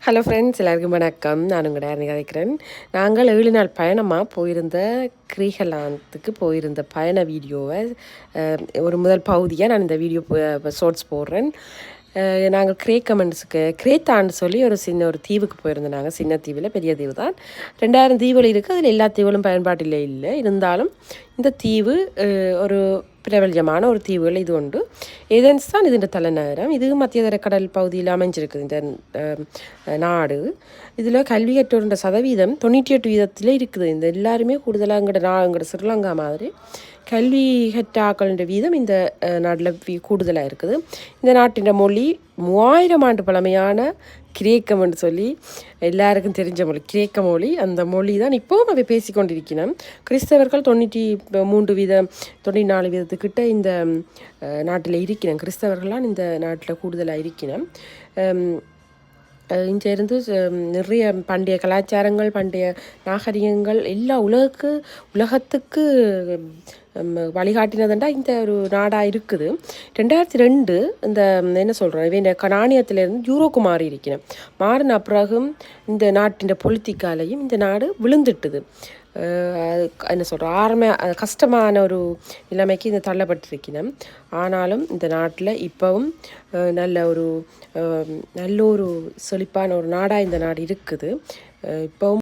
Hello friends, எல்லாருக்கும் வணக்கம். நான் உங்கள் டேரனி கதைக்கிறேன். நாங்கள் 7 நாள் பயணமாக போயிருந்த கிரீகலாந்துக்கு போயிருந்த பயண வீடியோவை ஒரு முதல் பகுதியாக நான் இந்த வீடியோ ஷார்ட்ஸ் போடுறேன். நாங்கள் கிரேத்தான்னு சொல்லி ஒரு தீவுக்கு போயிருந்தோம். நாங்கள் சின்ன தீவில், பெரிய தீவு தான், 2000 தீவுகள் இருக்குது. அதில் எல்லா தீவுகளும் பயன்பாட்டில் இல்லை. இருந்தாலும் இந்த தீவு ஒரு பிரபல்யமான ஒரு தீவுகள் இது உண்டு. ஏதென்ஸ் தான் இதன் தலைநகரம். இது மத்தியதர கடல் பகுதியில் அமைஞ்சிருக்குது இந்த நாடு. இதில் கல்வி கற்றோருன்ற சதவீதம் 98% இருக்குது. இந்த எல்லாருமே கூடுதலாக எங்கள்ட ஸ்ரீலங்கா மாதிரி கல்வி கற்றாக்கள்ன்ற வீதம் இந்த நாட்டில் கூடுதலாக இருக்குது. இந்த நாட்டின் மொழி 3000 ஆண்டு பழமையான கிரேக்கம் என்று சொல்லி எல்லாருக்கும் தெரிஞ்ச மொழி கிரேக்க மொழி. அந்த மொழி தான் இப்போவும் அவை பேசிக்கொண்டிருக்கணும். கிறிஸ்தவர்கள் 94% இந்த நாட்டில் இருக்கணும். கிறிஸ்தவர்களால் இந்த நாட்டில் கூடுதலாக இருக்கணும். இங்கேருந்து நிறைய பண்டைய கலாச்சாரங்கள், பண்டைய நாகரிகங்கள் எல்லா உலகத்துக்கு வழிகாட்டினதுண்டா இந்த ஒரு நாடாக இருக்குது. 2002 இந்த என்ன சொல்கிறோம், இவன் நாணயத்திலேருந்து யூரோக்கு மாறி இருக்கணும். மாறின பிறகும் இந்த நாட்டின் பொலிட்டிக்காலையும் இந்த நாடு விழுந்துட்டுது. என்ன சொல்கிறோம், கஷ்டமான ஒரு நிலைமைக்கு இந்த தள்ளப்பட்டிருக்கணும். ஆனாலும் இந்த நாட்டில் இப்போவும் நல்ல ஒரு செழிப்பான ஒரு நாடாக இந்த நாடு இருக்குது. இப்போவும்